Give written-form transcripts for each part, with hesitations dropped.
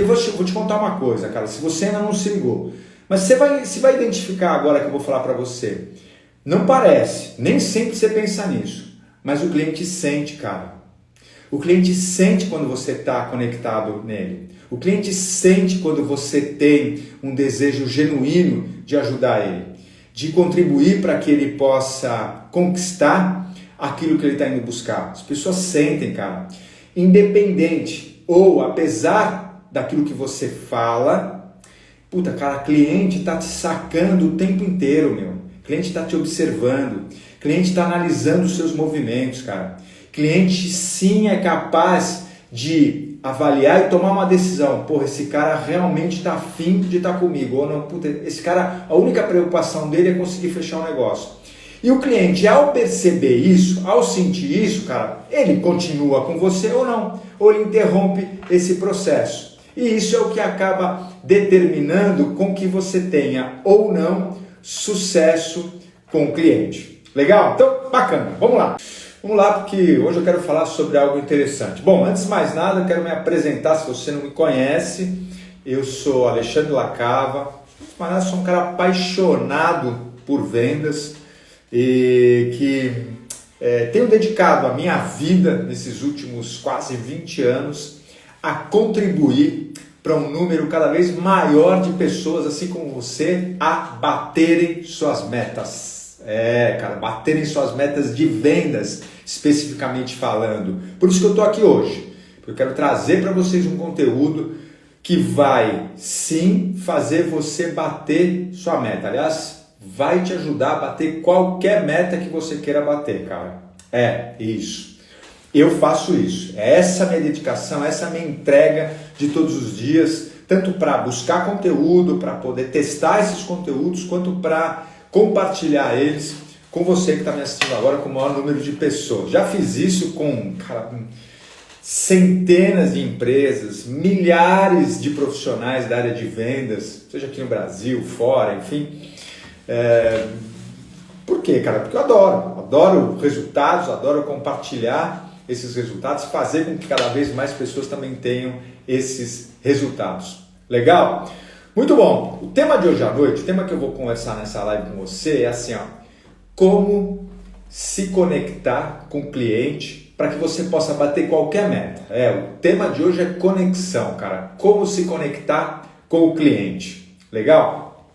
Vou te contar uma coisa, cara, se você ainda não se ligou, mas você vai identificar agora que eu vou falar para você. Não parece, nem sempre você pensa nisso, mas o cliente sente, cara. O cliente sente quando você está conectado nele. O cliente sente quando você tem um desejo genuíno de ajudar ele, de contribuir para que ele possa conquistar aquilo que ele está indo buscar. As pessoas sentem, cara. Independente ou apesar daquilo que você fala, puta, cara, cliente está te sacando o tempo inteiro, meu. Cliente está te observando. Cliente está analisando os seus movimentos, cara. Cliente sim é capaz de avaliar e tomar uma decisão. Porra, esse cara realmente está afim de estar comigo. Ou não, puta, esse cara, a única preocupação dele é conseguir fechar um negócio. E o cliente, ao perceber isso, ao sentir isso, cara, ele continua com você ou não. Ou ele interrompe esse processo. E isso é o que acaba determinando com que você tenha ou não sucesso com o cliente. Legal? Então, bacana. Vamos lá. Vamos lá, porque hoje eu quero falar sobre algo interessante. Bom, antes de mais nada, eu quero me apresentar, se você não me conhece. Eu sou Alexandre Lacava, mas eu sou um cara apaixonado por vendas e que tenho dedicado a minha vida nesses últimos quase 20 anos a contribuir para um número cada vez maior de pessoas, assim como você, a baterem suas metas. Cara, baterem suas metas de vendas, especificamente falando. Por isso que eu estou aqui hoje. Eu quero trazer para vocês um conteúdo que vai, sim, fazer você bater sua meta. Aliás, vai te ajudar a bater qualquer meta que você queira bater, cara. Isso. Eu faço isso. Essa é a minha dedicação, essa é a minha entrega de todos os dias, tanto para buscar conteúdo, para poder testar esses conteúdos, quanto para compartilhar eles com você que está me assistindo agora, com o maior número de pessoas. Já fiz isso com centenas de empresas, milhares de profissionais da área de vendas, seja aqui no Brasil, fora, enfim. Por quê, cara? Porque eu adoro resultados, adoro compartilhar esses resultados, fazer com que cada vez mais pessoas também tenham esses resultados. Legal? Muito bom. O tema de hoje à noite, o tema que eu vou conversar nessa live com você é assim, como se conectar com o cliente para que você possa bater qualquer meta. O tema de hoje é conexão, cara. Como se conectar com o cliente. Legal?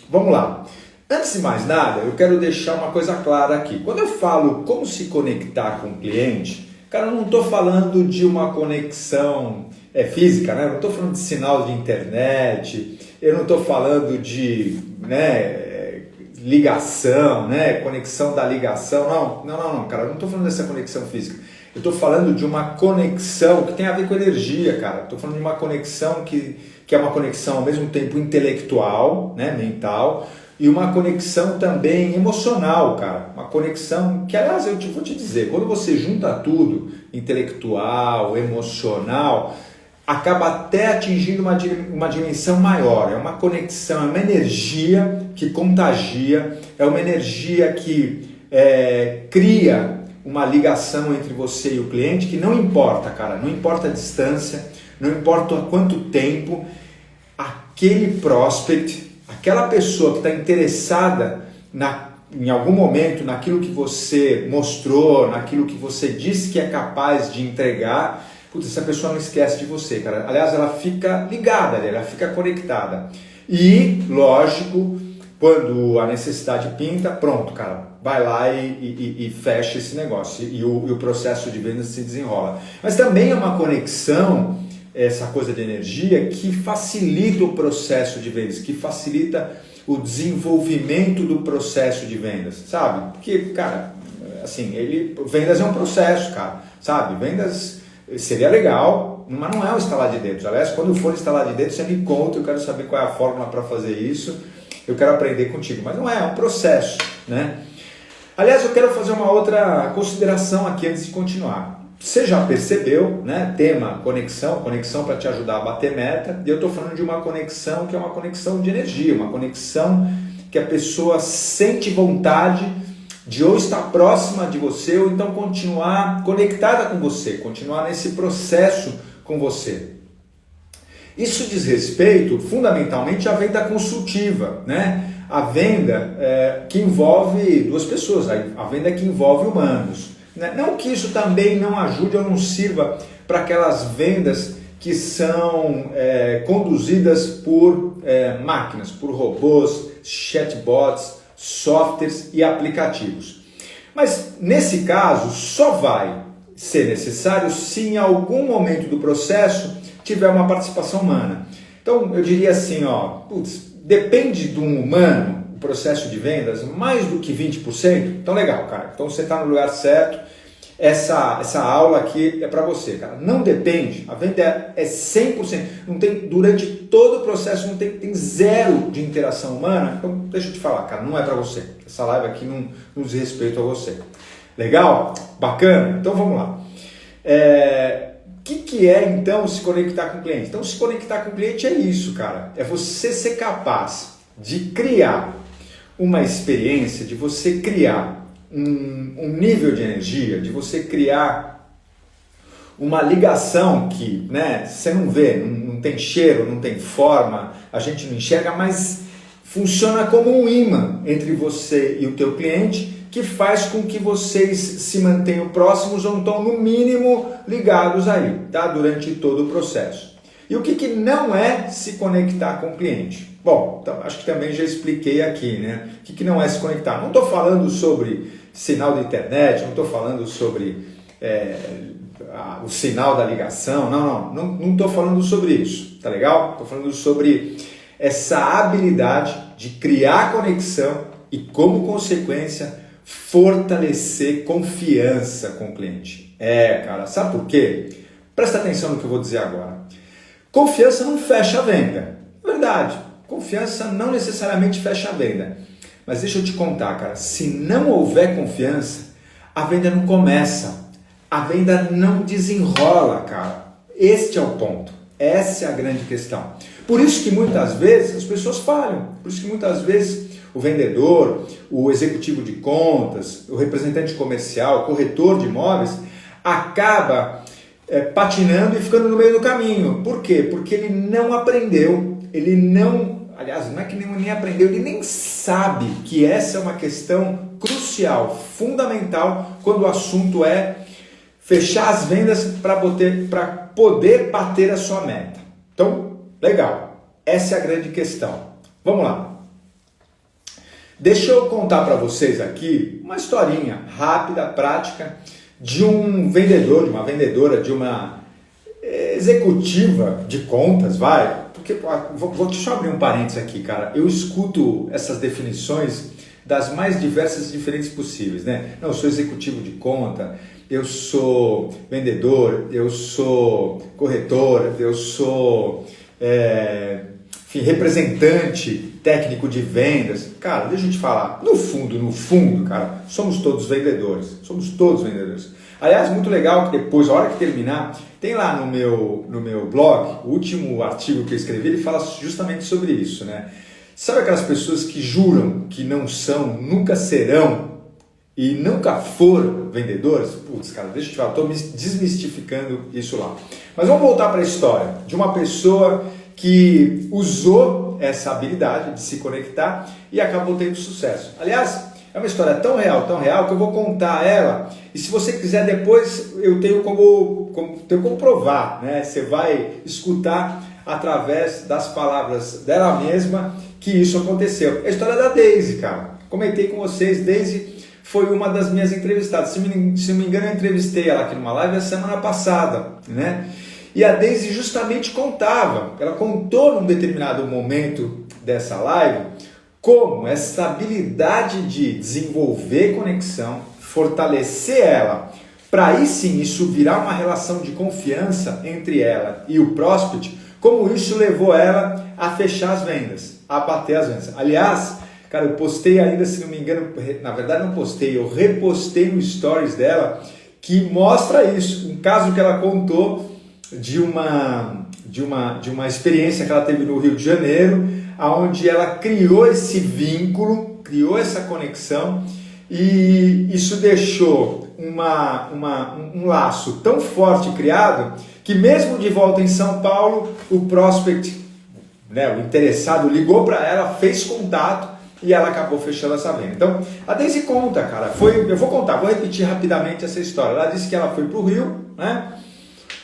Vamos lá. Antes de mais nada, eu quero deixar uma coisa clara aqui. Quando eu falo como se conectar com o cliente, cara, eu não estou falando de uma conexão física, né? Eu não estou falando de sinal de internet, eu não estou falando de ligação, conexão da ligação. Não, cara, eu não estou falando dessa conexão física. Eu estou falando de uma conexão que tem a ver com energia, cara. Estou falando de uma conexão que é uma conexão ao mesmo tempo intelectual, mental, e uma conexão também emocional, cara. Uma conexão que, aliás, eu vou te dizer, quando você junta tudo, intelectual, emocional, acaba até atingindo uma dimensão maior. É uma conexão, é uma energia que contagia, é uma energia que cria uma ligação entre você e o cliente que não importa, cara, não importa a distância, não importa há quanto tempo, aquele prospect, aquela pessoa que está interessada em algum momento naquilo que você mostrou, naquilo que você disse que é capaz de entregar, essa pessoa não esquece de você, cara. Aliás, ela fica ligada, ela fica conectada. E, lógico, quando a necessidade pinta, pronto, cara, vai lá e fecha esse negócio. E o processo de venda se desenrola. Mas também é uma conexão, essa coisa de energia, que facilita o processo de vendas, que facilita o desenvolvimento do processo de vendas, sabe? Porque, cara, assim, vendas é um processo, cara, sabe? Vendas seria legal, mas não é um instalar de dedos. Aliás, quando for instalar de dedos, você me conta, eu quero saber qual é a fórmula para fazer isso, eu quero aprender contigo. Mas não é um processo, né? Aliás, eu quero fazer uma outra consideração aqui antes de continuar. Você já percebeu, né? Tema conexão para te ajudar a bater meta. E eu estou falando de uma conexão que é uma conexão de energia, uma conexão que a pessoa sente vontade de ou estar próxima de você ou então continuar conectada com você, continuar nesse processo com você? Isso diz respeito fundamentalmente à venda consultiva, né? A venda que envolve duas pessoas, a venda que envolve humanos. Né? Não que isso também não ajude ou não sirva para aquelas vendas que são conduzidas por máquinas, por robôs, chatbots, softwares e aplicativos. Mas nesse caso só vai ser necessário se em algum momento do processo tiver uma participação humana. Então eu diria assim, depende de um humano o processo de vendas mais do que 20%. Então legal, cara. Então você está no lugar certo. Essa aula aqui é para você, cara. Não depende, a venda é 100%. Não tem, durante todo o processo não tem zero de interação humana. Então deixa eu te falar, cara, não é para você. Essa live aqui não diz respeito a você. Legal? Bacana? Então vamos lá. O que é então se conectar com o cliente? Então se conectar com o cliente é isso, cara. É você ser capaz de criar uma experiência, de você criar um nível de energia, de você criar uma ligação que, né, você não vê, não tem cheiro, não tem forma, a gente não enxerga, mas funciona como um imã entre você e o teu cliente, que faz com que vocês se mantenham próximos ou então, no mínimo, ligados aí, tá? Durante todo o processo. E o que não é se conectar com o cliente? Bom, então, acho que também já expliquei aqui, né? O que não é se conectar? Não estou falando sobre sinal da internet, não estou falando sobre o sinal da ligação, não estou falando sobre isso, tá legal? Estou falando sobre essa habilidade de criar conexão e, como consequência, fortalecer confiança com o cliente. Cara, sabe por quê? Presta atenção no que eu vou dizer agora. Confiança não fecha a venda. Verdade, confiança não necessariamente fecha a venda. Mas deixa eu te contar, cara, se não houver confiança, a venda não começa. A venda não desenrola, cara. Este é o ponto. Essa é a grande questão. Por isso que muitas vezes as pessoas falham. Por isso que muitas vezes o vendedor, o executivo de contas, o representante comercial, o corretor de imóveis, acaba patinando e ficando no meio do caminho. Por quê? Porque ele não aprendeu, aliás, não é que nem aprendeu, ele nem sabe que essa é uma questão crucial, fundamental, quando o assunto é fechar as vendas para poder bater a sua meta. Então, legal, essa é a grande questão. Vamos lá. Deixa eu contar para vocês aqui uma historinha rápida, prática, de um vendedor, de uma vendedora, de uma executiva de contas, porque deixa eu abrir um parênteses aqui, cara. Eu escuto essas definições das mais diversas e diferentes possíveis, né? Não, eu sou executivo de conta, eu sou vendedor, eu sou corretor, eu sou representante técnico de vendas. Cara, deixa eu te falar, no fundo, cara, somos todos vendedores. Aliás, muito legal que depois, a hora que terminar, tem lá no meu blog, o último artigo que eu escrevi, ele fala justamente sobre isso, né? Sabe aquelas pessoas que juram que não são, nunca serão e nunca foram vendedores? Putz, cara, deixa eu te falar, estou desmistificando isso lá. Mas vamos voltar para a história de uma pessoa que usou essa habilidade de se conectar e acabou tendo sucesso. Aliás, é uma história tão real, que eu vou contar ela, e se você quiser depois, eu tenho como provar, né? Você vai escutar através das palavras dela mesma que isso aconteceu. É a história da Daisy, cara. Comentei com vocês, Daisy foi uma das minhas entrevistadas. Se não me engano, eu entrevistei ela aqui numa live a semana passada, né? E a Daisy justamente ela contou num determinado momento dessa live, como essa habilidade de desenvolver conexão, fortalecer ela, para aí sim isso virar uma relação de confiança entre ela e o prospect, como isso levou ela a fechar as vendas, a bater as vendas. Aliás, cara, eu postei ainda, se não me engano, na verdade não postei, eu repostei no stories dela, que mostra isso, um caso que ela contou de uma experiência que ela teve no Rio de Janeiro, onde ela criou esse vínculo, criou essa conexão, e isso deixou um laço tão forte criado que mesmo de volta em São Paulo, o prospect, né, o interessado, ligou para ela, fez contato e ela acabou fechando essa venda. Então, a Daisy conta, cara, eu vou repetir rapidamente essa história. Ela disse que ela foi para o Rio, né?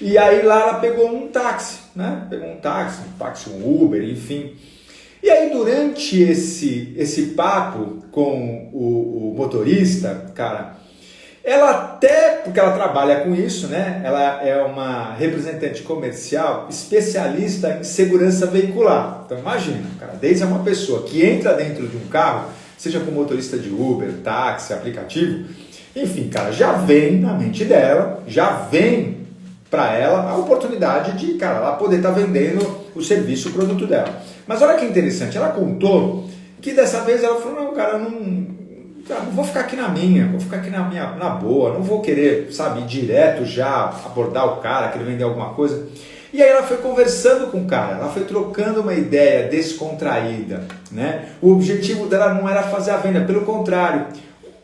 E aí lá ela pegou um táxi, né? Pegou um táxi, um Uber, enfim. E aí durante esse papo com o motorista, cara, ela até, porque ela trabalha com isso, né? Ela é uma representante comercial especialista em segurança veicular. Então imagina, cara, desde uma pessoa que entra dentro de um carro, seja com motorista de Uber, táxi, aplicativo, enfim, cara, já vem na mente dela, já vem para ela a oportunidade de, cara, ela poder estar vendendo o serviço, o produto dela. Mas olha que interessante, ela contou que dessa vez ela falou, não, cara, eu não vou ficar aqui na minha, vou ficar aqui na boa, não vou querer, sabe, ir direto já abordar o cara, querer vender alguma coisa. E aí ela foi conversando com o cara, ela foi trocando uma ideia descontraída, né? O objetivo dela não era fazer a venda, pelo contrário.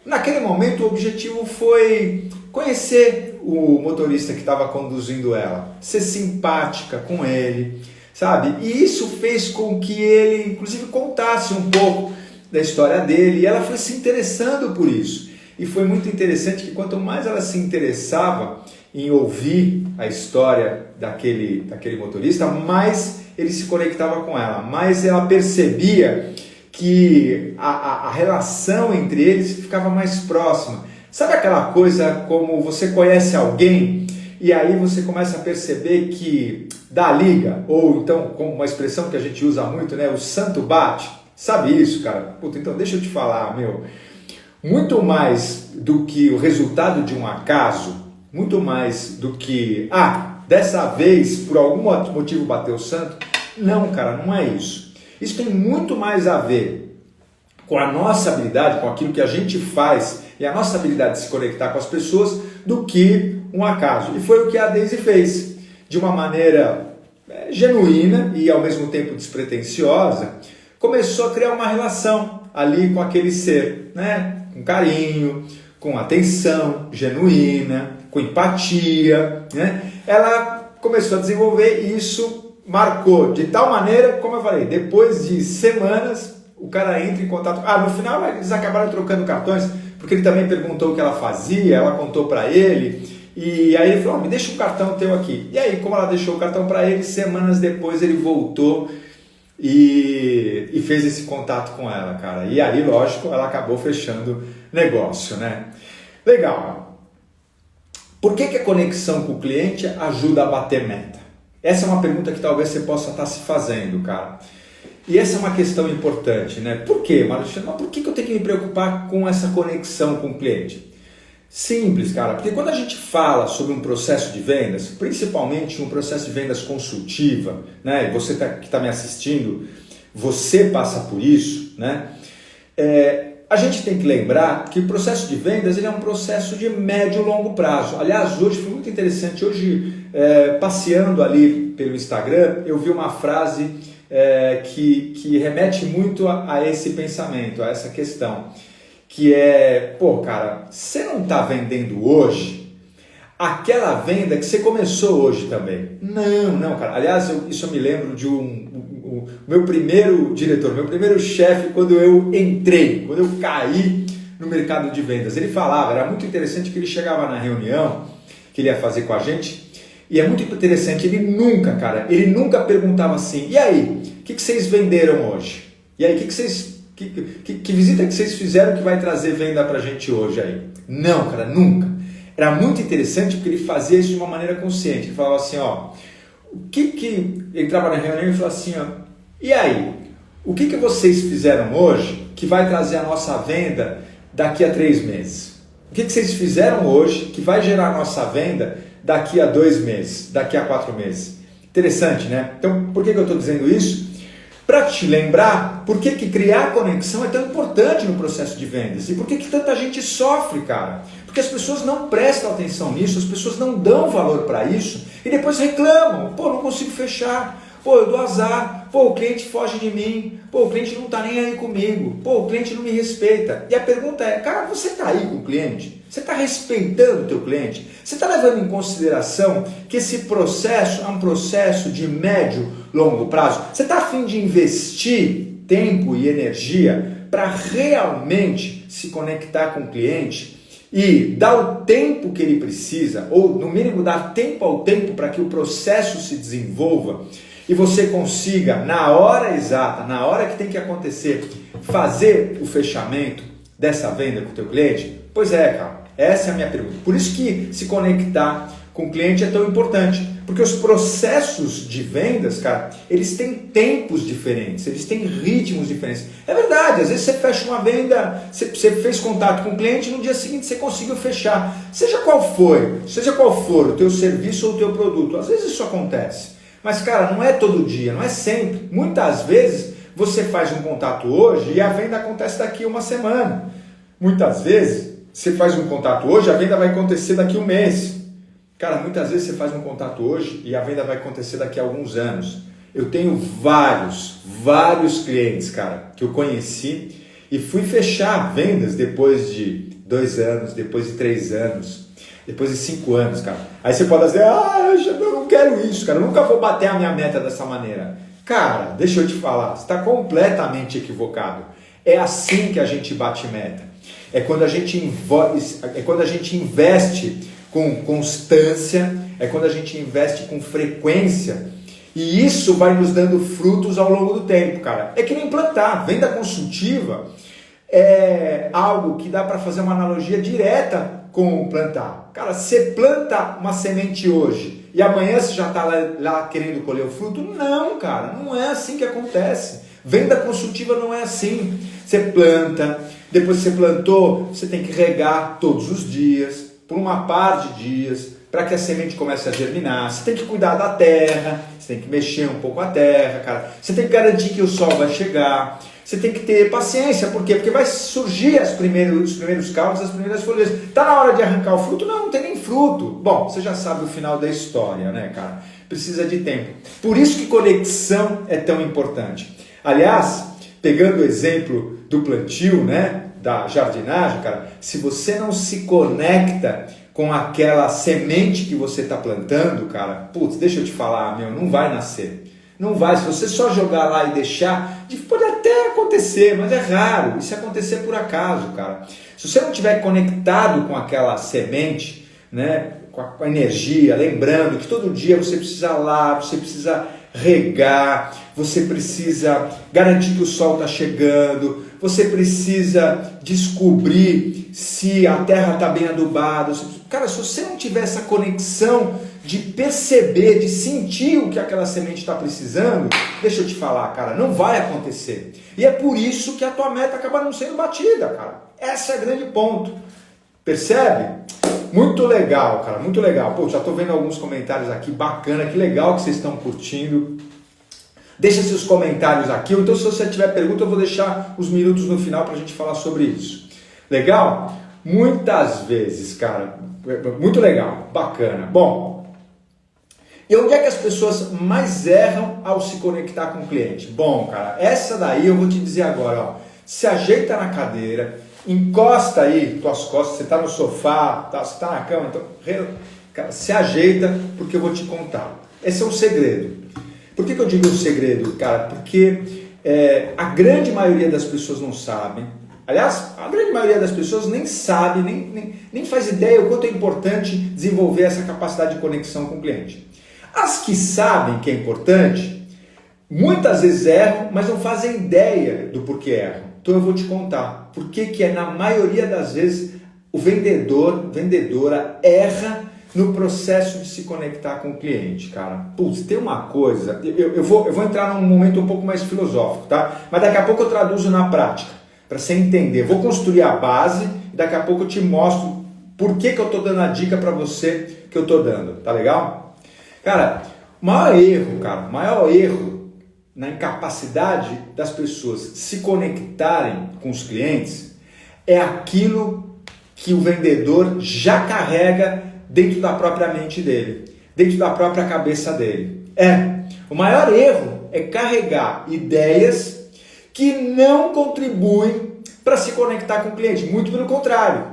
Naquele momento o objetivo foi conhecer o motorista que estava conduzindo ela, ser simpática com ele, sabe? E isso fez com que ele, inclusive, contasse um pouco da história dele, e ela foi se interessando por isso. E foi muito interessante que quanto mais ela se interessava em ouvir a história daquele motorista, mais ele se conectava com ela, mais ela percebia que a relação entre eles ficava mais próxima. Sabe aquela coisa como você conhece alguém e aí você começa a perceber que dá liga, ou então, como uma expressão que a gente usa muito, né, o santo bate? Sabe isso, cara? Puta, então deixa eu te falar, muito mais do que o resultado de um acaso, muito mais do que, dessa vez, por algum motivo bateu o santo, não, cara, não é isso. Isso tem muito mais a ver com a nossa habilidade, com aquilo que a gente faz e a nossa habilidade de se conectar com as pessoas do que um acaso. E foi o que a Daisy fez, de uma maneira genuína e ao mesmo tempo despretensiosa, começou a criar uma relação ali com aquele ser, né? Com carinho, com atenção genuína, com empatia, né? Ela começou a desenvolver e isso marcou de tal maneira, como eu falei, depois de semanas, o cara entra em contato. No final eles acabaram trocando cartões, porque ele também perguntou o que ela fazia, ela contou para ele, e aí ele falou, me deixa um cartão teu aqui. E aí, como ela deixou o cartão para ele, semanas depois ele voltou e fez esse contato com ela, cara. E aí, lógico, ela acabou fechando negócio, né? Legal. Por que a conexão com o cliente ajuda a bater meta? Essa é uma pergunta que talvez você possa estar se fazendo, cara. E essa é uma questão importante, né? Por quê, Maurício? Mas por que eu tenho que me preocupar com essa conexão com o cliente? Simples, cara, porque quando a gente fala sobre um processo de vendas, principalmente um processo de vendas consultiva, né? E você que está me assistindo, você passa por isso, né? A gente tem que lembrar que o processo de vendas ele é um processo de médio e longo prazo. Aliás, hoje foi muito interessante, hoje passeando ali pelo Instagram, eu vi uma frase que remete muito a esse pensamento, a essa questão, que é, cara, você não está vendendo hoje aquela venda que você começou hoje também. Não, cara. Aliás, isso eu me lembro de meu primeiro diretor, meu primeiro chefe, quando eu caí no mercado de vendas. Ele falava, era muito interessante que ele chegava na reunião que ele ia fazer com a gente, e é muito interessante, ele nunca perguntava assim, e aí, o que vocês venderam hoje? E aí, que visita que vocês fizeram que vai trazer venda pra gente hoje aí? Não, cara, nunca. Era muito interessante porque ele fazia isso de uma maneira consciente. Ele falava assim, ele entrava na reunião e falava assim, e aí, o que vocês fizeram hoje que vai trazer a nossa venda daqui a 3 meses? O que vocês fizeram hoje que vai gerar a nossa venda daqui a 2 meses, daqui a 4 meses? Interessante, né? Então, por que eu estou dizendo isso? Para te lembrar por que criar conexão é tão importante no processo de vendas e por que tanta gente sofre, cara. Porque as pessoas não prestam atenção nisso, as pessoas não dão valor para isso e depois reclamam. Não consigo fechar. Eu dou azar. O cliente foge de mim. O cliente não está nem aí comigo. O cliente não me respeita. E a pergunta é, cara, você está aí com o cliente? Você está respeitando o teu cliente? Você está levando em consideração que esse processo é um processo de médio, longo prazo? Você está a fim de investir tempo e energia para realmente se conectar com o cliente e dar o tempo que ele precisa, ou no mínimo dar tempo ao tempo para que o processo se desenvolva e você consiga, na hora exata, na hora que tem que acontecer, fazer o fechamento dessa venda com o teu cliente? Pois é, cara. Essa é a minha pergunta. Por isso que se conectar com o cliente é tão importante. Porque os processos de vendas, cara, eles têm tempos diferentes, eles têm ritmos diferentes. É verdade, às vezes você fecha uma venda, você fez contato com o cliente, no dia seguinte você conseguiu fechar. Seja qual for o teu serviço ou o teu produto, às vezes isso acontece. Mas, cara, não é todo dia, não é sempre. Muitas vezes você faz um contato hoje e a venda acontece daqui a uma semana. Muitas vezes você faz um contato hoje, a venda vai acontecer daqui a um mês. Cara, muitas vezes você faz um contato hoje e a venda vai acontecer daqui a alguns anos. Eu tenho vários clientes, cara, que eu conheci e fui fechar vendas depois de 2 anos, depois de 3 anos, depois de 5 anos, cara. Aí você pode dizer, eu não quero isso, cara, eu nunca vou bater a minha meta dessa maneira. Cara, deixa eu te falar, você está completamente equivocado. É assim que a gente bate meta. É quando a gente investe com constância, é quando a gente investe com frequência, e isso vai nos dando frutos ao longo do tempo, cara. É que nem plantar. Venda consultiva é algo que dá para fazer uma analogia direta com plantar. Cara, você planta uma semente hoje e amanhã você já está lá querendo colher o fruto? Não, cara, não é assim que acontece. Venda consultiva não é assim. Você planta, depois que você plantou, você tem que regar todos os dias, por uma par de dias, para que a semente comece a germinar. Você tem que cuidar da terra, você tem que mexer um pouco a terra, cara. Você tem que garantir que o sol vai chegar. Você tem que ter paciência, por quê? Porque vai surgir os primeiros caules, as primeiras folhas. Tá na hora de arrancar o fruto? Não tem nem fruto. Bom, você já sabe o final da história, né, cara? Precisa de tempo. Por isso que conexão é tão importante. Aliás, pegando o exemplo do plantio, né, da jardinagem, cara, se você não se conecta com aquela semente que você está plantando, cara, putz, deixa eu te falar, não vai nascer. Não vai, se você só jogar lá e deixar, pode até acontecer, mas é raro, isso acontecer por acaso, cara. Se você não estiver conectado com aquela semente, né, com a energia, lembrando que todo dia você precisa lá, você precisa regar, você precisa garantir que o sol está chegando, você precisa descobrir se a terra está bem adubada. Cara, se você não tiver essa conexão de perceber, de sentir o que aquela semente está precisando, deixa eu te falar, cara, não vai acontecer. E é por isso que a tua meta acaba não sendo batida, cara. Esse é o grande ponto. Percebe? Muito legal, cara, muito legal. Pô, já estou vendo alguns comentários aqui, bacana, que legal que vocês estão curtindo. Deixa seus comentários aqui, ou então se você tiver pergunta, eu vou deixar os minutos no final para a gente falar sobre isso. Legal? Muitas vezes, cara, muito legal, bacana. Bom, e onde é que as pessoas mais erram ao se conectar com o cliente? Bom, cara, essa daí eu vou te dizer agora, ó. Se ajeita na cadeira, encosta aí tuas costas, você está no sofá, você está na cama, então, cara, se ajeita porque eu vou te contar. Esse é um segredo. Por que eu digo um segredo, cara? Porque a grande maioria das pessoas não sabem. Aliás, a grande maioria das pessoas nem sabe, nem faz ideia o quanto é importante desenvolver essa capacidade de conexão com o cliente. As que sabem que é importante, muitas vezes erram, mas não fazem ideia do porquê erram. Então eu vou te contar por que na maioria das vezes o vendedora erra no processo de se conectar com o cliente, cara. Putz, tem uma coisa, eu vou entrar num momento um pouco mais filosófico, tá? Mas daqui a pouco eu traduzo na prática, para você entender. Vou construir a base e daqui a pouco eu te mostro por que eu estou dando a dica para você que eu estou dando, tá legal? Cara, o maior erro na incapacidade das pessoas se conectarem com os clientes é aquilo que o vendedor já carrega dentro da própria mente dele, dentro da própria cabeça dele. O maior erro é carregar ideias que não contribuem para se conectar com o cliente. Muito pelo contrário.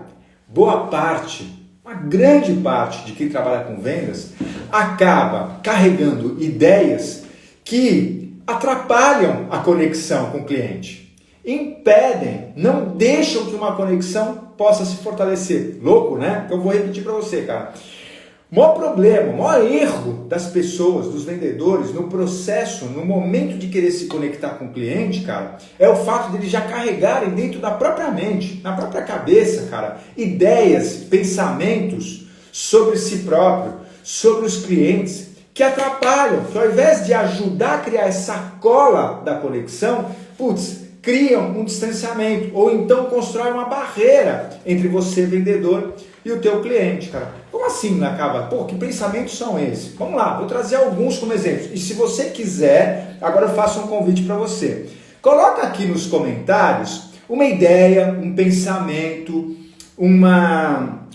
boa parte, uma grande parte de quem trabalha com vendas acaba carregando ideias que atrapalham a conexão com o cliente, impedem, não deixam que uma conexão possa se fortalecer. Louco, né? Eu vou repetir para você, cara. O maior problema, o maior erro das pessoas, dos vendedores, no processo, no momento de querer se conectar com o cliente, cara, é o fato de eles já carregarem dentro da própria mente, na própria cabeça, cara, ideias, pensamentos sobre si próprio, sobre os clientes, que atrapalham, que ao invés de ajudar a criar essa cola da conexão, criam um distanciamento, ou então constroem uma barreira entre você, vendedor, e o teu cliente, cara. Como assim acaba? Pô, que pensamentos são esses? Vamos lá, vou trazer alguns como exemplos. E se você quiser, agora eu faço um convite para você. Coloca aqui nos comentários uma ideia, um pensamento, uma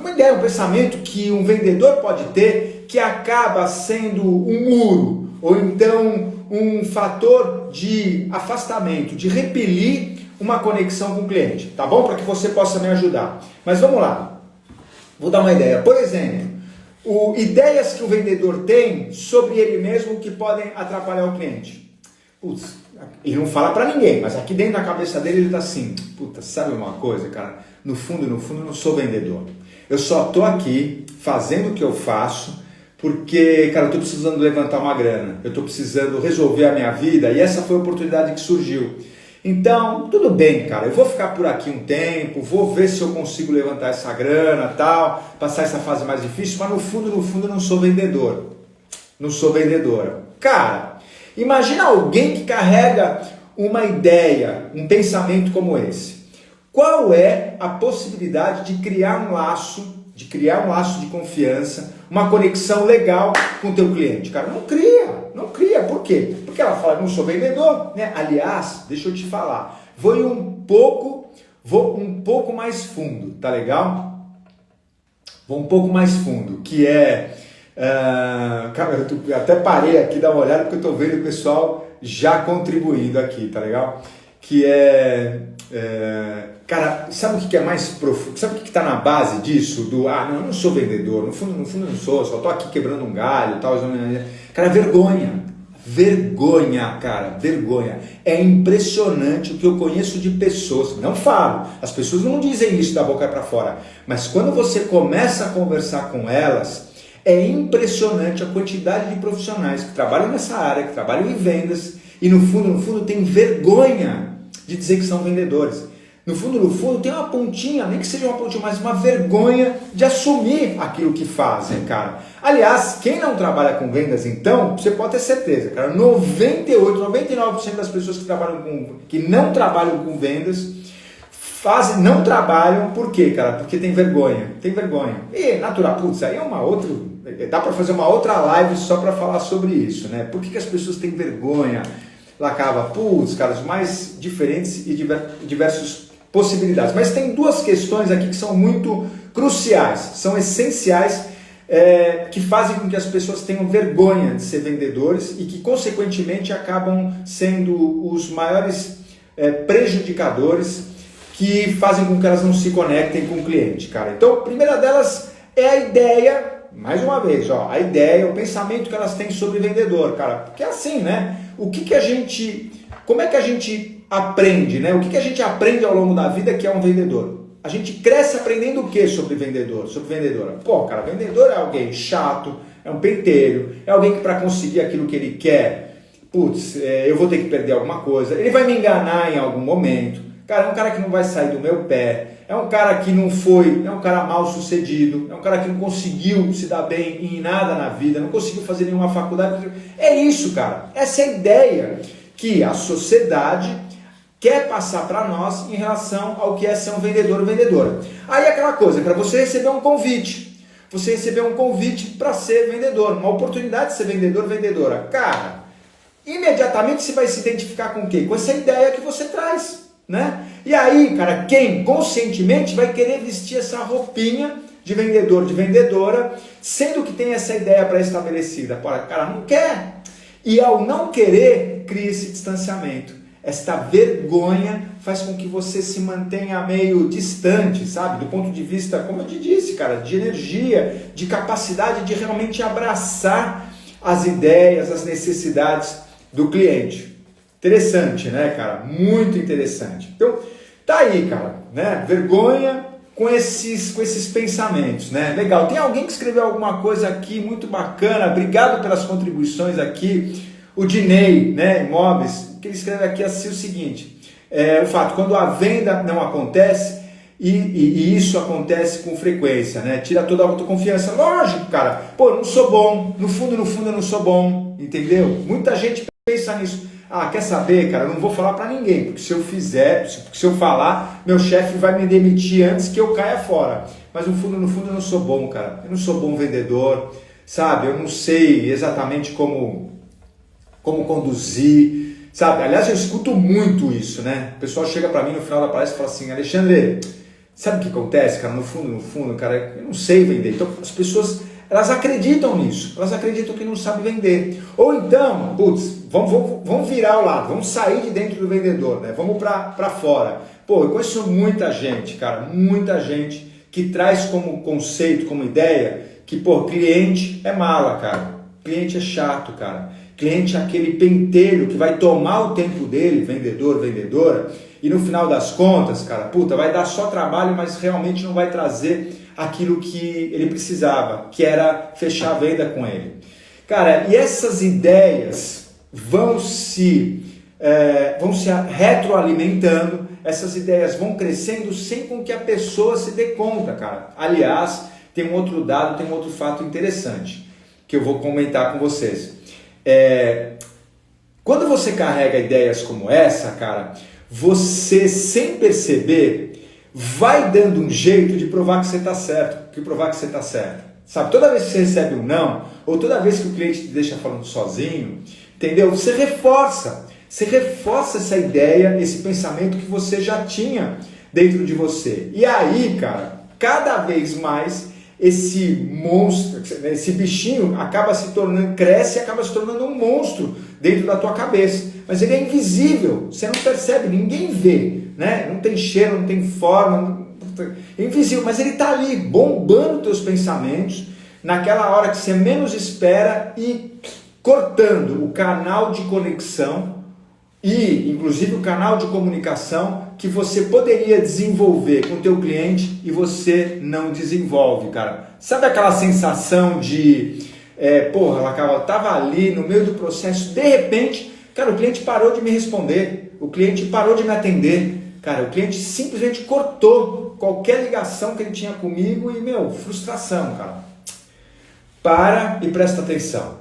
ideia, um pensamento que um vendedor pode ter que acaba sendo um muro, ou então um fator de afastamento, de repelir uma conexão com o cliente, tá bom? Para que você possa me ajudar. Mas vamos lá. Vou dar uma ideia. Por exemplo, ideias que o vendedor tem sobre ele mesmo que podem atrapalhar o cliente. Ele não fala para ninguém, mas aqui dentro da cabeça dele ele tá assim, sabe uma coisa, cara? No fundo, eu não sou vendedor. Eu só tô aqui fazendo o que eu faço porque, cara, eu tô precisando levantar uma grana. Eu tô precisando resolver a minha vida e essa foi a oportunidade que surgiu. Então, tudo bem, cara, eu vou ficar por aqui um tempo, vou ver se eu consigo levantar essa grana, tal, passar essa fase mais difícil, mas no fundo eu não sou vendedor. Não sou vendedora. Cara, imagina alguém que carrega uma ideia, um pensamento como esse. Qual é a possibilidade de criar um laço de confiança, uma conexão legal com o teu cliente? Cara, não cria. Por quê? Porque ela fala, não sou vendedor, né? Aliás, deixa eu te falar, vou um pouco mais fundo, tá legal? Vou um pouco mais fundo, que é... cara, eu até parei aqui, dar uma olhada, porque eu tô vendo o pessoal já contribuindo aqui, tá legal? Que cara, sabe o que é mais profundo? Sabe o que está na base disso? Eu não sou vendedor, no fundo eu não sou, só tô aqui quebrando um galho, tal. Cara, vergonha, cara, vergonha. É impressionante o que eu conheço de pessoas, não falo, as pessoas não dizem isso da boca para fora, mas quando você começa a conversar com elas, é impressionante a quantidade de profissionais que trabalham nessa área, que trabalham em vendas e no fundo tem vergonha de dizer que são vendedores. No fundo tem uma pontinha, nem que seja uma pontinha, mas uma vergonha de assumir aquilo que fazem, cara. Aliás, quem não trabalha com vendas, então, você pode ter certeza, cara, 99% das pessoas que não trabalham com vendas, não trabalham, por quê, cara? Porque tem vergonha. E natural, aí é uma outra, dá para fazer uma outra live só para falar sobre isso, né? Por que as pessoas têm vergonha? Lá acaba, cara, os mais diferentes e diversos possibilidades. Mas tem duas questões aqui que são muito cruciais, são essenciais, que fazem com que as pessoas tenham vergonha de ser vendedores e que, consequentemente, acabam sendo os maiores prejudicadores que fazem com que elas não se conectem com o cliente, cara. Então, a primeira delas é a ideia, mais uma vez, a ideia, o pensamento que elas têm sobre vendedor, cara. Porque é assim, né? Como é que a gente aprende, né? O que a gente aprende ao longo da vida que é um vendedor? A gente cresce aprendendo o que sobre vendedor, sobre vendedora? Cara, vendedor é alguém chato, é um pentelho, é alguém que para conseguir aquilo que ele quer, eu vou ter que perder alguma coisa, ele vai me enganar em algum momento, cara, é um cara que não vai sair do meu pé, é um cara que é um cara mal sucedido, é um cara que não conseguiu se dar bem em nada na vida, não conseguiu fazer nenhuma faculdade. É isso, cara, essa é a ideia que a sociedade quer passar para nós em relação ao que é ser um vendedor ou vendedora. Aí aquela coisa, para você receber um convite, para ser vendedor, uma oportunidade de ser vendedor ou vendedora, cara, imediatamente você vai se identificar com o quê? Com essa ideia que você traz, né? E aí, cara, quem conscientemente vai querer vestir essa roupinha de vendedor, de vendedora, sendo que tem essa ideia pré-estabelecida? Cara, não quer. E ao não querer, cria esse distanciamento. esta vergonha faz com que você se mantenha meio distante, sabe? Do ponto de vista, como eu te disse, cara, de energia, de capacidade de realmente abraçar as ideias, as necessidades do cliente. Interessante, né, cara? Muito interessante. Então, tá aí, cara, né? Vergonha com esses pensamentos, né? Legal. Tem alguém que escreveu alguma coisa aqui muito bacana. Obrigado pelas contribuições aqui. O Dinei, né, Imóveis, que ele escreve aqui assim o seguinte: o fato, quando a venda não acontece, e isso acontece com frequência, né? Tira toda a autoconfiança. Lógico, cara. Pô, eu não sou bom. No fundo, eu não sou bom. Entendeu? Muita gente pensa nisso. Ah, quer saber, cara? Eu não vou falar pra ninguém, porque se eu fizer, se eu falar, meu chefe vai me demitir antes que eu caia fora. Mas no fundo, eu não sou bom, cara. Eu não sou bom vendedor, sabe? Eu não sei exatamente como conduzir, sabe? Aliás, eu escuto muito isso, né? O pessoal chega pra mim no final da palestra e fala assim: Alexandre, sabe o que acontece, cara? No fundo, cara, eu não sei vender. Então, as pessoas, elas acreditam nisso. Elas acreditam que não sabem vender. Ou então, putz, vamos virar o lado, vamos sair de dentro do vendedor, né? Vamos pra fora. Pô, eu conheço muita gente, cara, muita gente que traz como conceito, como ideia, que, pô, cliente é mala, cara. Cliente é chato, cara. Cliente é aquele pentelho que vai tomar o tempo dele, vendedor, vendedora, e no final das contas, cara, puta, vai dar só trabalho, mas realmente não vai trazer aquilo que ele precisava, que era fechar a venda com ele. Cara, e essas ideias vão se retroalimentando, essas ideias vão crescendo sem com que a pessoa se dê conta, cara. Aliás, tem um outro dado, tem um outro fato interessante que eu vou comentar com vocês. Quando você carrega ideias como essa, cara, você, sem perceber, vai dando um jeito de provar que você está certo, Sabe, toda vez que você recebe um não, ou toda vez que o cliente te deixa falando sozinho, entendeu? Você reforça essa ideia, esse pensamento que você já tinha dentro de você. E aí, cara, cada vez mais esse monstro, esse bichinho cresce e acaba se tornando um monstro dentro da tua cabeça. Mas ele é invisível, você não percebe, ninguém vê, né? Não tem cheiro, não tem forma, é invisível, mas ele está ali, bombando teus pensamentos, naquela hora que você menos espera e cortando o canal de conexão e, inclusive, o canal de comunicação que você poderia desenvolver com o teu cliente e você não desenvolve, cara. Sabe aquela sensação de, ela tava ali no meio do processo, de repente, cara, o cliente parou de me responder, o cliente parou de me atender, cara, o cliente simplesmente cortou qualquer ligação que ele tinha comigo e, frustração, cara. Para e presta atenção,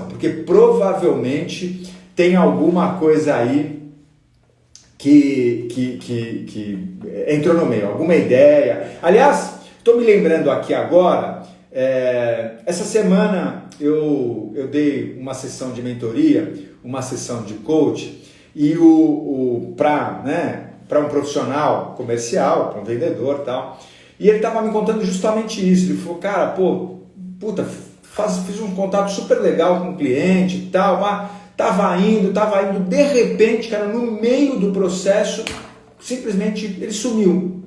porque provavelmente tem alguma coisa aí que entrou no meio, alguma ideia. Aliás, estou me lembrando aqui agora, essa semana eu dei uma sessão de mentoria, uma sessão de coach, e para um profissional comercial, para um vendedor e tal, e ele estava me contando justamente isso. Ele falou, cara, fiz um contato super legal com o cliente e tal, mas tava indo, de repente, cara, no meio do processo, simplesmente ele sumiu,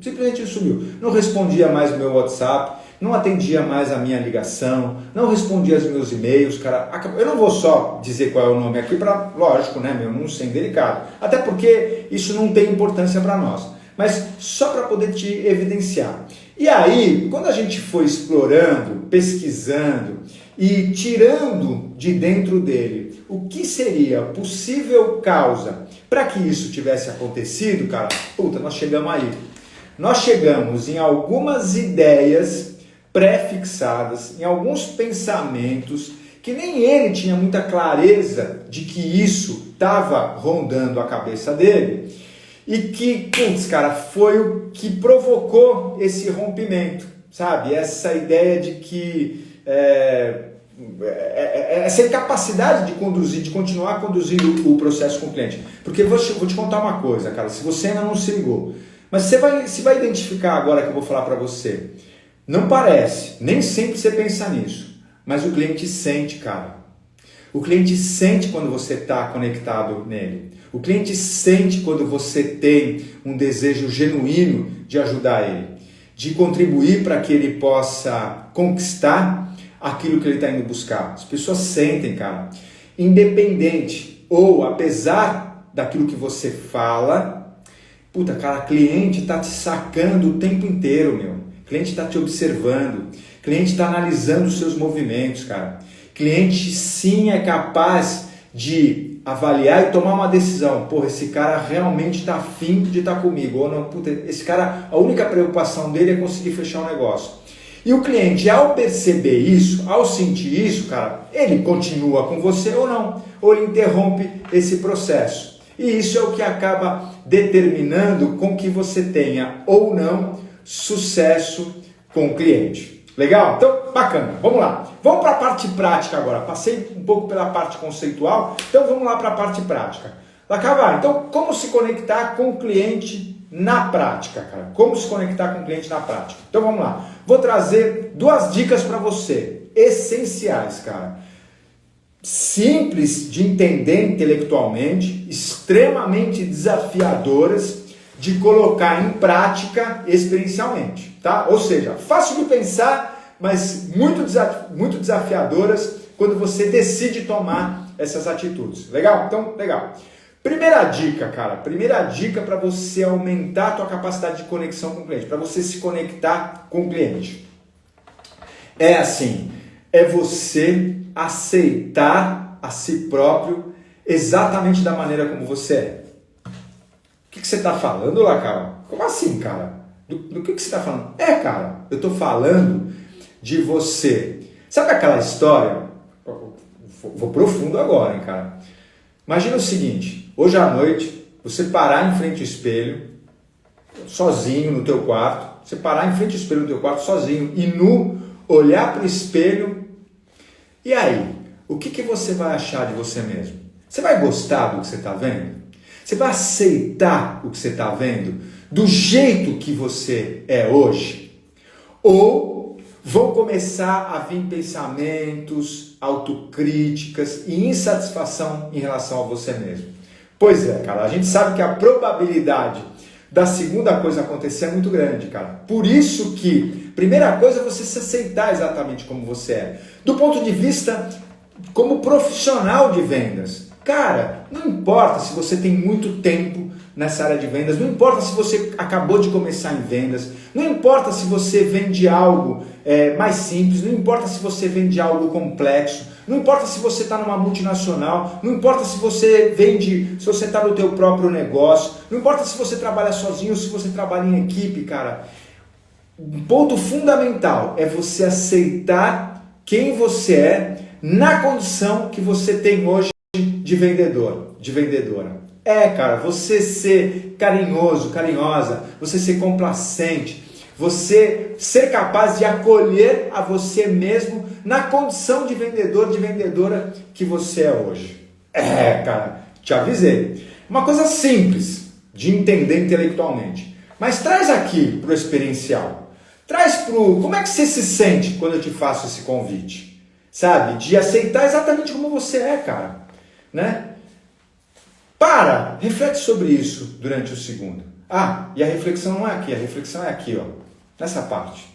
não respondia mais o meu WhatsApp, não atendia mais a minha ligação, não respondia aos meus e-mails, cara. Eu não vou só dizer qual é o nome aqui, lógico, né, não ser delicado, até porque isso não tem importância para nós, mas só para poder te evidenciar. E aí, quando a gente foi explorando, pesquisando e tirando de dentro dele o que seria possível causa para que isso tivesse acontecido, cara, nós chegamos aí. Nós chegamos em algumas ideias pré-fixadas, em alguns pensamentos que nem ele tinha muita clareza de que isso estava rondando a cabeça dele e que, cara, foi o que provocou esse rompimento, sabe? Essa ideia de que essa incapacidade de conduzir, de continuar conduzindo o processo com o cliente. Porque vou te contar uma coisa, cara, se você ainda não se ligou, mas você vai identificar agora que eu vou falar para você. Não parece, nem sempre você pensa nisso, mas o cliente sente, cara. O cliente sente quando você está conectado nele. O cliente sente quando você tem um desejo genuíno de ajudar ele, de contribuir para que ele possa conquistar aquilo que ele está indo buscar. As pessoas sentem, cara, independente ou apesar daquilo que você fala, puta, cara, cliente está te sacando o tempo inteiro, meu. Cliente está te observando, cliente está analisando os seus movimentos, cara. Cliente sim é capaz de avaliar e tomar uma decisão. Porra, esse cara realmente está afim de estar comigo. Ou não, puta, esse cara, a única preocupação dele é conseguir fechar um negócio. E o cliente, ao perceber isso, ao sentir isso, cara, ele continua com você ou não. Ou ele interrompe esse processo. E isso é o que acaba determinando com que você tenha ou não sucesso com o cliente. Legal? Então, bacana. Vamos lá. Vamos para a parte prática agora. Passei um pouco pela parte conceitual, então vamos lá para a parte prática. Lacavar, então, como se conectar com o cliente na prática, cara? Como se conectar com o cliente na prática? Então, vamos lá. Vou trazer 2 dicas para você, essenciais, cara. Simples de entender intelectualmente, extremamente desafiadoras de colocar em prática experiencialmente, tá? Ou seja, fácil de pensar, mas muito desafiadoras quando você decide tomar essas atitudes. Legal? Então, legal. Primeira dica, cara. Primeira dica para você aumentar a tua capacidade de conexão com o cliente, para você se conectar com o cliente. É assim, é você aceitar a si próprio exatamente da maneira como você é. O que você está falando lá, cara? Como assim, cara? Do que você está falando? Cara, eu estou falando de você. Sabe aquela história? Vou profundo agora, hein, cara. Imagina o seguinte, hoje à noite, você parar em frente ao espelho, sozinho no teu quarto, você parar em frente ao espelho no teu quarto, sozinho, e nu, olhar para o espelho, e aí? O que você vai achar de você mesmo? Você vai gostar do que você está vendo? Você vai aceitar o que você está vendo do jeito que você é hoje? Ou vão começar a vir pensamentos, autocríticas e insatisfação em relação a você mesmo? Pois é, cara, a gente sabe que a probabilidade da segunda coisa acontecer é muito grande, cara. Por isso que, primeira coisa é você se aceitar exatamente como você é. Do ponto de vista como profissional de vendas. Cara, não importa se você tem muito tempo nessa área de vendas, não importa se você acabou de começar em vendas, não importa se você vende algo mais simples, não importa se você vende algo complexo, não importa se você está numa multinacional, não importa se você vende, se você está no teu próprio negócio, não importa se você trabalha sozinho ou se você trabalha em equipe, cara. Um ponto fundamental é você aceitar quem você é na condição que você tem hoje de vendedor, de vendedora. Cara, você ser carinhoso, carinhosa, você ser complacente, você ser capaz de acolher a você mesmo na condição de vendedor, de vendedora que você é hoje. Cara, te avisei. Uma coisa simples de entender intelectualmente, mas traz aqui para o experiencial. Traz para o... Como é que você se sente quando eu te faço esse convite? Sabe? De aceitar exatamente como você é, cara. Né? Reflete sobre isso durante o segundo. E a reflexão não é aqui, a reflexão é aqui, ó, nessa parte.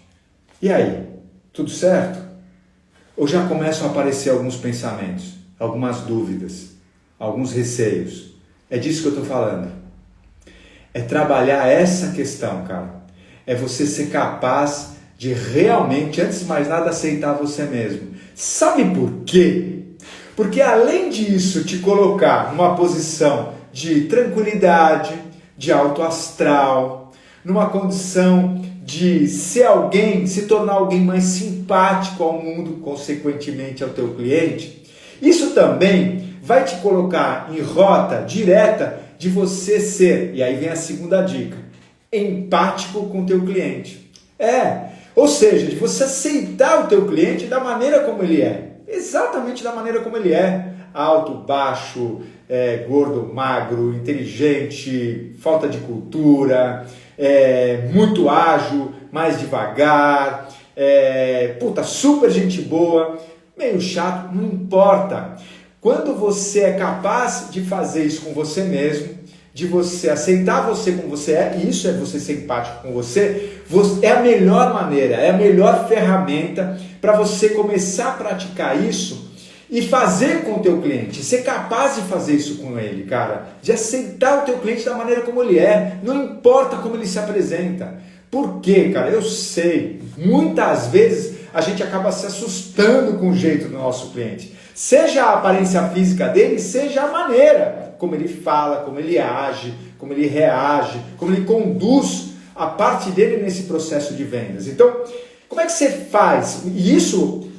E aí, tudo certo? Ou já começam a aparecer alguns pensamentos, algumas dúvidas, alguns receios? É disso que eu estou falando. É trabalhar essa questão, cara. É você ser capaz de realmente, antes de mais nada, aceitar você mesmo. Sabe por quê? Porque além disso te colocar numa posição de tranquilidade, de alto astral, numa condição de ser alguém, se tornar alguém mais simpático ao mundo, consequentemente ao teu cliente, isso também vai te colocar em rota direta de você ser, e aí vem a segunda dica, empático com o teu cliente. Ou seja, de você aceitar o teu cliente da maneira como ele é. Exatamente da maneira como ele é. Alto, baixo, gordo, magro, inteligente, falta de cultura, muito ágil, mais devagar, super gente boa, meio chato, não importa. quando você é capaz de fazer isso com você mesmo, de você aceitar você como você é, e isso é você ser empático com você, é a melhor maneira, é a melhor ferramenta para você começar a praticar isso e fazer com o teu cliente, ser capaz de fazer isso com ele, cara, de aceitar o teu cliente da maneira como ele é, não importa como ele se apresenta. Por quê, cara? Eu sei, muitas vezes a gente acaba se assustando com o jeito do nosso cliente, seja a aparência física dele, seja a maneira como ele fala, como ele age, como ele reage, como ele conduz a parte dele nesse processo de vendas. Então, como é que você faz? E isso,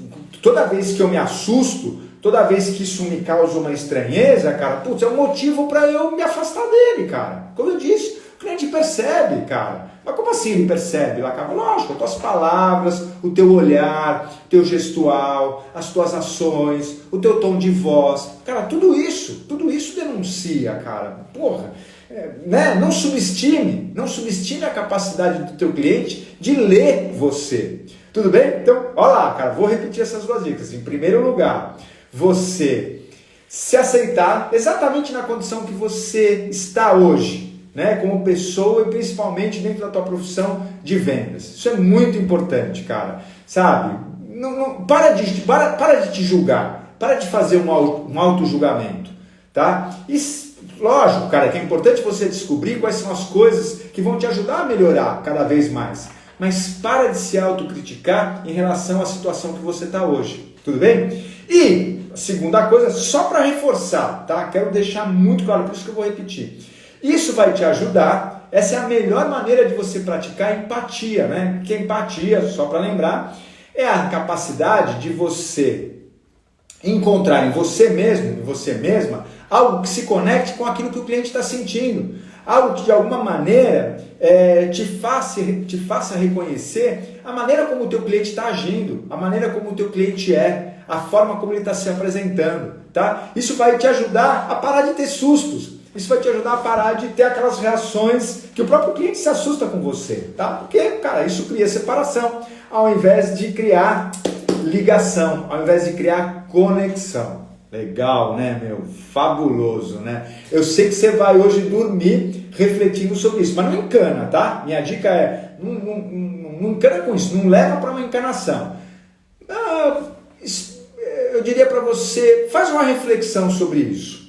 toda vez que eu me assusto, toda vez que isso me causa uma estranheza, cara, putz, é um motivo para eu me afastar dele, cara. Como eu disse, o cliente percebe, cara. Mas como assim ele percebe? Lógico, as tuas palavras, o teu olhar, o teu gestual, as tuas ações, o teu tom de voz. Cara, tudo isso denuncia, cara. Porra, né? Não subestime a capacidade do teu cliente de ler você. Tudo bem? Então, olha lá, cara, vou repetir essas duas dicas. Em primeiro lugar, você se aceitar exatamente na condição que você está hoje, né, como pessoa e principalmente dentro da tua profissão de vendas. Isso é muito importante, cara. Sabe? Para de te julgar. Para de fazer um auto-julgamento. Tá? E lógico, cara, que é importante você descobrir quais são as coisas que vão te ajudar a melhorar cada vez mais. Mas para de se autocriticar em relação à situação que você está hoje. Tudo bem? E a segunda coisa, só para reforçar, tá? Quero deixar muito claro, por isso que eu vou repetir. Isso vai te ajudar, essa é a melhor maneira de você praticar empatia, né? Porque empatia, só para lembrar, é a capacidade de você encontrar em você mesmo, em você mesma, algo que se conecte com aquilo que o cliente está sentindo. Algo que de alguma maneira te faça reconhecer a maneira como o teu cliente está agindo, a maneira como o teu cliente é, a forma como ele está se apresentando. Tá? Isso vai te ajudar a parar de ter sustos. Isso vai te ajudar a parar de ter aquelas reações que o próprio cliente se assusta com você, tá? Porque, cara, isso cria separação, ao invés de criar ligação, ao invés de criar conexão. Legal, né, meu? Fabuloso, né? Eu sei que você vai hoje dormir refletindo sobre isso, mas não encana, tá? Minha dica é, não encana com isso, não leva para uma encanação. Eu diria para você, faz uma reflexão sobre isso.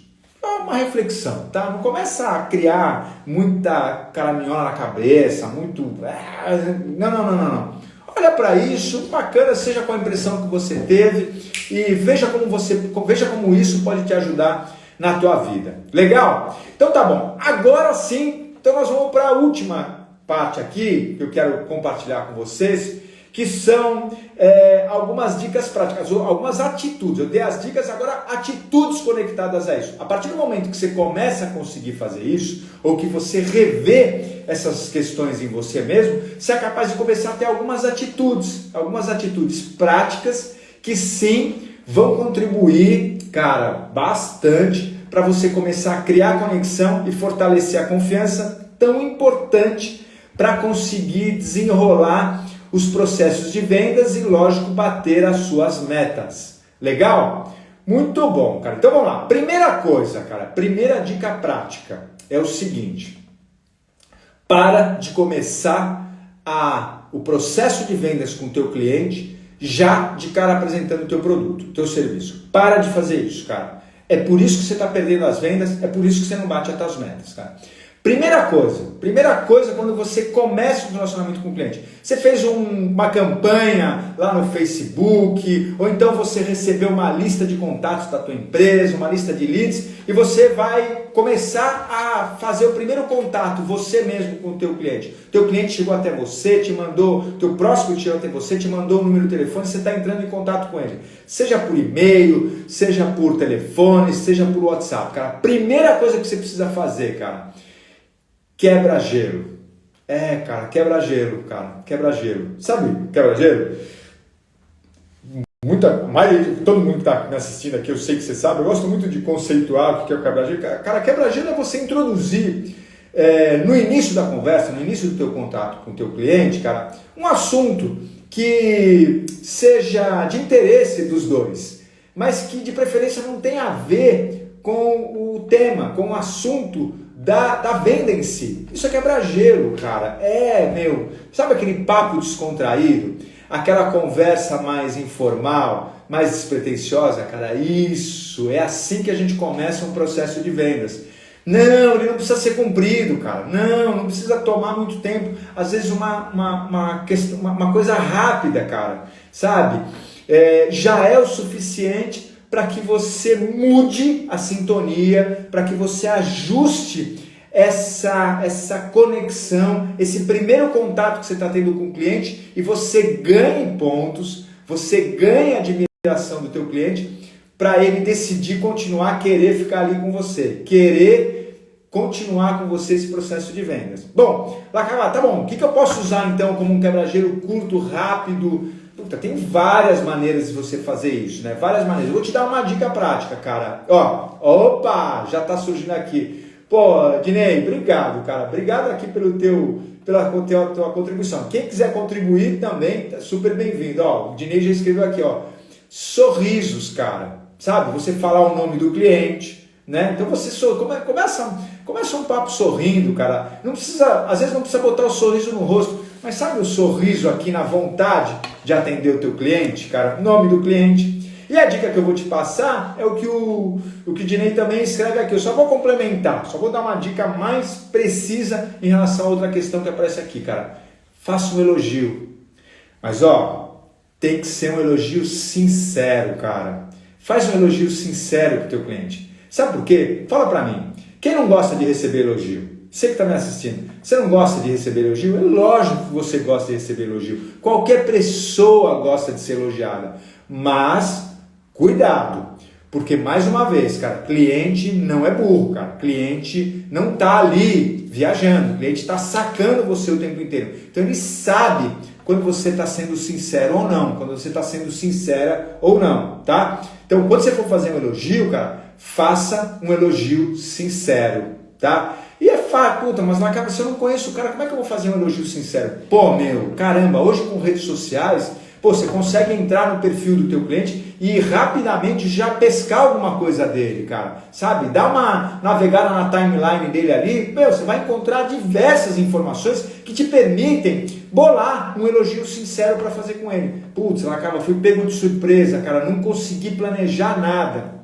Uma reflexão, tá? Não começa a criar muita caraminhola na cabeça, muito... Não. Olha para isso, bacana, seja com a impressão que você teve e veja como isso pode te ajudar na tua vida. Legal? Então tá bom. Agora sim, então nós vamos para a última parte aqui que eu quero compartilhar com vocês, que são algumas dicas práticas, ou algumas atitudes. Eu dei as dicas, agora atitudes conectadas a isso. A partir do momento que você começa a conseguir fazer isso, ou que você revê essas questões em você mesmo, você é capaz de começar a ter algumas atitudes práticas que sim vão contribuir, cara, bastante para você começar a criar conexão e fortalecer a confiança tão importante para conseguir desenrolar os processos de vendas e, lógico, bater as suas metas. Legal? Muito bom, cara. Então vamos lá. Primeira coisa, cara, primeira dica prática é o seguinte: para de começar o processo de vendas com o teu cliente já de cara apresentando o teu produto, o teu serviço. Para de fazer isso, cara. É por isso que você está perdendo as vendas, é por isso que você não bate as tuas metas, cara. Primeira coisa, quando você começa um relacionamento com o cliente, você fez uma campanha lá no Facebook, ou então você recebeu uma lista de contatos da tua empresa, uma lista de leads, e você vai começar a fazer o primeiro contato, você mesmo com o teu cliente. Teu cliente chegou até você, teu próximo chegou até você, te mandou o número de telefone, você está entrando em contato com ele. Seja por e-mail, seja por telefone, seja por WhatsApp. Cara, primeira coisa que você precisa fazer, cara, quebra-gelo. Cara, quebra-gelo, cara. Quebra-gelo. Sabe quebra-gelo? Todo mundo que está me assistindo aqui, eu sei que você sabe, eu gosto muito de conceituar o que é o quebra-gelo. Cara, quebra-gelo é você introduzir no início da conversa, no início do teu contato com o teu cliente, cara, um assunto que seja de interesse dos dois. mas que de preferência não tem a ver com o tema, com o assunto da venda em si. Isso é quebra-gelo, cara. Sabe aquele papo descontraído? Aquela conversa mais informal, mais despretensiosa, cara? Isso, é assim que a gente começa um processo de vendas. Não, ele não precisa ser comprido, cara. Não precisa tomar muito tempo. Às vezes uma coisa rápida, cara, sabe? Já é o suficiente para que você mude a sintonia, para que você ajuste essa conexão, esse primeiro contato que você está tendo com o cliente e você ganhe pontos, você ganha admiração do teu cliente para ele decidir continuar, querer ficar ali com você, querer continuar com você esse processo de vendas. Bom, Lacava, tá bom, o que eu posso usar então como um quebra-gelo curto, rápido? Puta, tem várias maneiras de você fazer isso, né? Várias maneiras. Eu vou te dar uma dica prática, cara. Opa, já tá surgindo aqui. Pô, Dinei, obrigado, cara. Obrigado aqui pela tua contribuição. Quem quiser contribuir também, tá super bem-vindo. O Dinei já escreveu aqui, sorrisos, cara. Sabe? Você falar o nome do cliente, né? Então você começa um papo sorrindo, cara. Não precisa, às vezes não precisa botar o sorriso no rosto, mas sabe o sorriso aqui na vontade de atender o teu cliente, cara? Nome do cliente. E a dica que eu vou te passar é o que o Dinei também escreve aqui. Eu só vou complementar, só vou dar uma dica mais precisa em relação a outra questão que aparece aqui, cara. Faça um elogio. Mas tem que ser um elogio sincero, cara. Faz um elogio sincero pro teu cliente. Sabe por quê? Fala pra mim. Quem não gosta de receber elogio? Você que está me assistindo, você não gosta de receber elogio? É lógico que você gosta de receber elogio. Qualquer pessoa gosta de ser elogiada. Mas, cuidado. Porque, mais uma vez, cara, cliente não é burro, cara. Cliente não está ali viajando. O cliente está sacando você o tempo inteiro. Então, ele sabe quando você está sendo sincero ou não. Quando você está sendo sincera ou não, tá? Então, quando você for fazer um elogio, cara, faça um elogio sincero, tá? E é fácil, puta, mas Lacava, se eu não conheço o cara, como é que eu vou fazer um elogio sincero? Caramba, hoje com redes sociais, você consegue entrar no perfil do teu cliente e rapidamente já pescar alguma coisa dele, cara, sabe? Dá uma navegada na timeline dele ali, você vai encontrar diversas informações que te permitem bolar um elogio sincero para fazer com ele. Putz, Lacava, fui pego de surpresa, cara, não consegui planejar nada.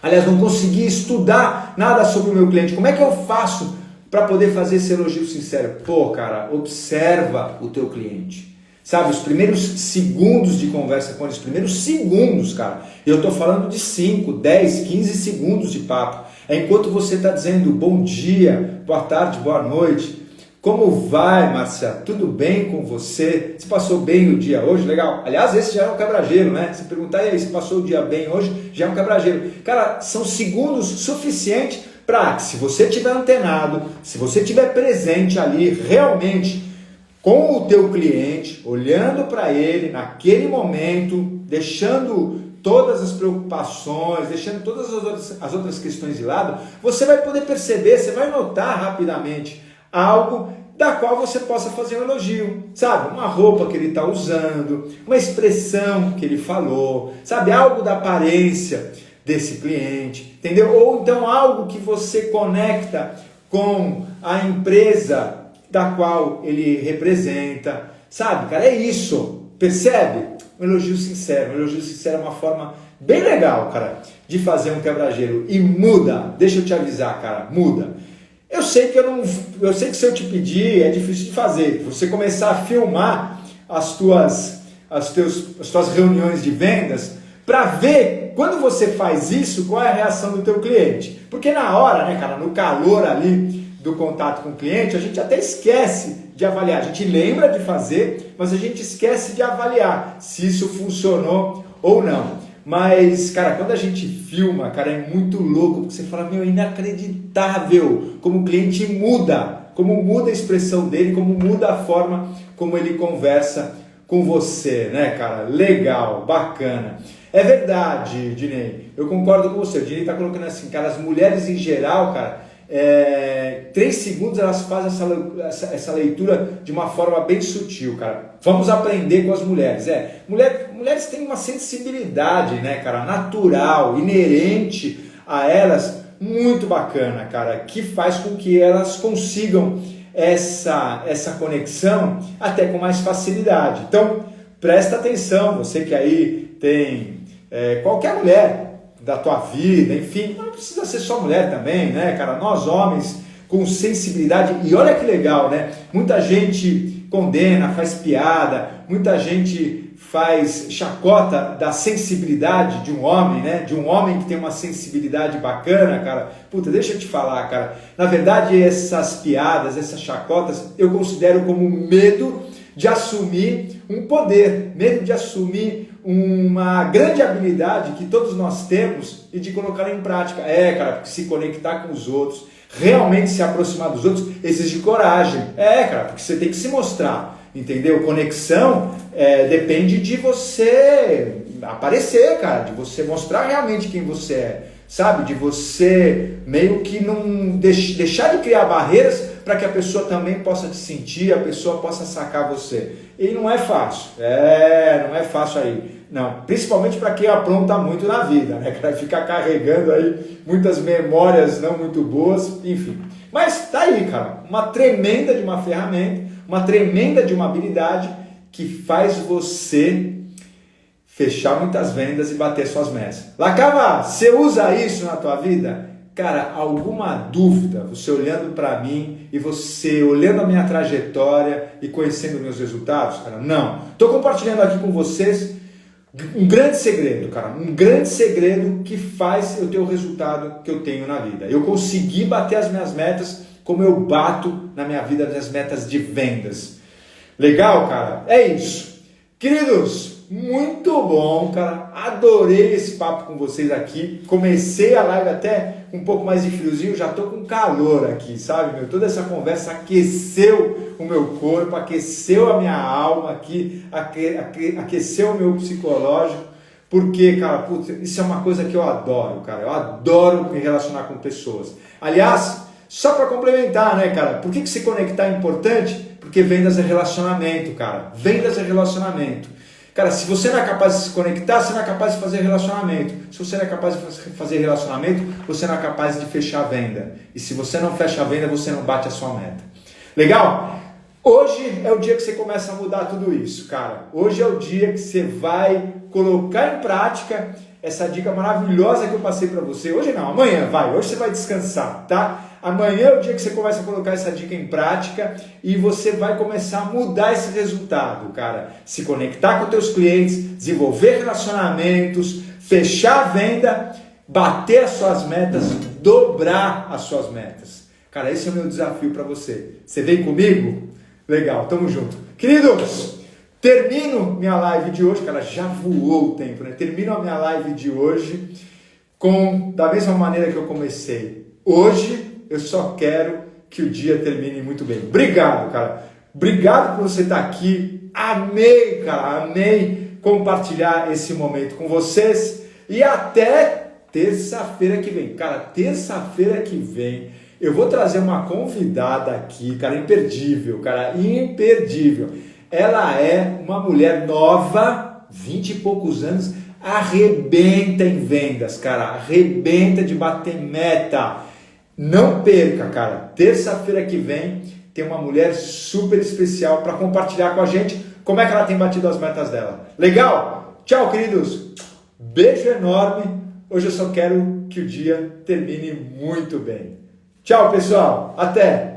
Aliás, não consegui estudar nada sobre o meu cliente. Como é que eu faço para poder fazer esse elogio sincero? Cara, observa o teu cliente. Sabe, os primeiros segundos de conversa com ele, os primeiros segundos, cara. Eu estou falando de 5, 10, 15 segundos de papo. É enquanto você está dizendo bom dia, boa tarde, boa noite. Como vai, Márcia? Tudo bem com você? Você passou bem o dia hoje? Legal. Aliás, esse já é um quebra-gelo, né? Se perguntar aí, se passou o dia bem hoje, já é um quebra-gelo. Cara, são segundos suficientes para que, se você estiver antenado, se você estiver presente ali, realmente, com o teu cliente, olhando para ele naquele momento, deixando todas as preocupações, deixando todas as outras questões de lado, você vai poder perceber, você vai notar rapidamente algo da qual você possa fazer um elogio, sabe? Uma roupa que ele está usando, uma expressão que ele falou, sabe? Algo da aparência desse cliente, entendeu? Ou então algo que você conecta com a empresa da qual ele representa, sabe? Cara, é isso, percebe? Um elogio sincero. Um elogio sincero é uma forma bem legal, cara, de fazer um quebra-gelo. E muda, deixa eu te avisar, cara, muda. Eu sei que se eu te pedir é difícil de fazer. Você começar a filmar as tuas reuniões de vendas para ver quando você faz isso, qual é a reação do teu cliente. Porque na hora, né, cara, no calor ali do contato com o cliente, a gente até esquece de avaliar. A gente lembra de fazer, mas a gente esquece de avaliar se isso funcionou ou não. Mas, cara, quando a gente filma, cara, é muito louco, porque você fala, meu, é inacreditável como o cliente muda, como muda a expressão dele, como muda a forma como ele conversa com você, né, cara? Legal, bacana. É verdade, Dinei, eu concordo com você. O Dinei tá colocando assim, cara, as mulheres em geral, cara, 3 segundos elas fazem essa leitura de uma forma bem sutil, cara. Vamos aprender com as mulheres. Mulher mulheres têm uma sensibilidade, né, cara, natural, inerente a elas, muito bacana, cara, que faz com que elas consigam essa conexão até com mais facilidade. Então, presta atenção, você que aí tem qualquer mulher da tua vida, enfim, não precisa ser só mulher também, né, cara? Nós homens com sensibilidade, e olha que legal, né? Muita gente condena, faz piada, muita gente faz chacota da sensibilidade de um homem, né? De um homem que tem uma sensibilidade bacana, cara. Puta, deixa eu te falar, cara. Na verdade, essas piadas, essas chacotas, eu considero como medo de assumir um poder, medo de assumir uma grande habilidade que todos nós temos e de colocar em prática. Cara, porque se conectar com os outros, realmente se aproximar dos outros, exige coragem. Cara, porque você tem que se mostrar, entendeu? Conexão depende de você aparecer, cara, de você mostrar realmente quem você é, sabe? De você meio que não deixar de criar barreiras para que a pessoa também possa te sentir, a pessoa possa sacar você. E não é fácil, não é fácil aí. Não, principalmente para quem apronta muito na vida, né? Vai ficar carregando aí muitas memórias não muito boas, enfim. Mas tá aí, cara, uma tremenda de uma ferramenta, uma tremenda de uma habilidade que faz você fechar muitas vendas e bater suas metas. Lacava, você usa isso na tua vida? Cara, alguma dúvida, você olhando para mim e você olhando a minha trajetória e conhecendo meus resultados? Cara, não. Estou compartilhando aqui com vocês um grande segredo, cara. Um grande segredo que faz eu ter o resultado que eu tenho na vida. Eu consegui bater as minhas metas como eu bato na minha vida as metas de vendas. Legal, cara? É isso. Queridos, muito bom, cara. Adorei esse papo com vocês aqui. Comecei a live até um pouco mais de friozinho, já tô com calor aqui, sabe, meu? Toda essa conversa aqueceu o meu corpo, aqueceu a minha alma aqui, aqueceu o meu psicológico, porque, cara, putz, isso é uma coisa que eu adoro, cara. Eu adoro me relacionar com pessoas. Aliás, só para complementar, né, cara? Por que se conectar é importante? Porque vendas é relacionamento, cara. Vendas é relacionamento. Cara, se você não é capaz de se conectar, você não é capaz de fazer relacionamento. Se você não é capaz de fazer relacionamento, você não é capaz de fechar a venda. E se você não fecha a venda, você não bate a sua meta. Legal? Hoje é o dia que você começa a mudar tudo isso, cara. Hoje é o dia que você vai colocar em prática essa dica maravilhosa que eu passei para você. Hoje não, amanhã vai. Hoje você vai descansar, tá? Amanhã é o dia que você começa a colocar essa dica em prática e você vai começar a mudar esse resultado, cara. Se conectar com teus clientes, desenvolver relacionamentos, fechar a venda, bater as suas metas, dobrar as suas metas. Cara, esse é o meu desafio para você. Você vem comigo? Legal, tamo junto. Queridos, termino minha live de hoje, cara, já voou o tempo, né? Termino a minha live de hoje da mesma maneira que eu comecei. Hoje eu só quero que o dia termine muito bem. Obrigado, cara. Obrigado por você estar aqui. Amei, cara. Amei compartilhar esse momento com vocês. E até terça-feira que vem. Cara, terça-feira que vem eu vou trazer uma convidada aqui, cara, imperdível, cara, imperdível. Ela é uma mulher nova, 20 e poucos anos, arrebenta em vendas, cara. Arrebenta de bater meta. Não perca, cara. Terça-feira que vem tem uma mulher super especial para compartilhar com a gente como é que ela tem batido as metas dela. Legal? Tchau, queridos. Beijo enorme. Hoje eu só quero que o dia termine muito bem. Tchau, pessoal. Até!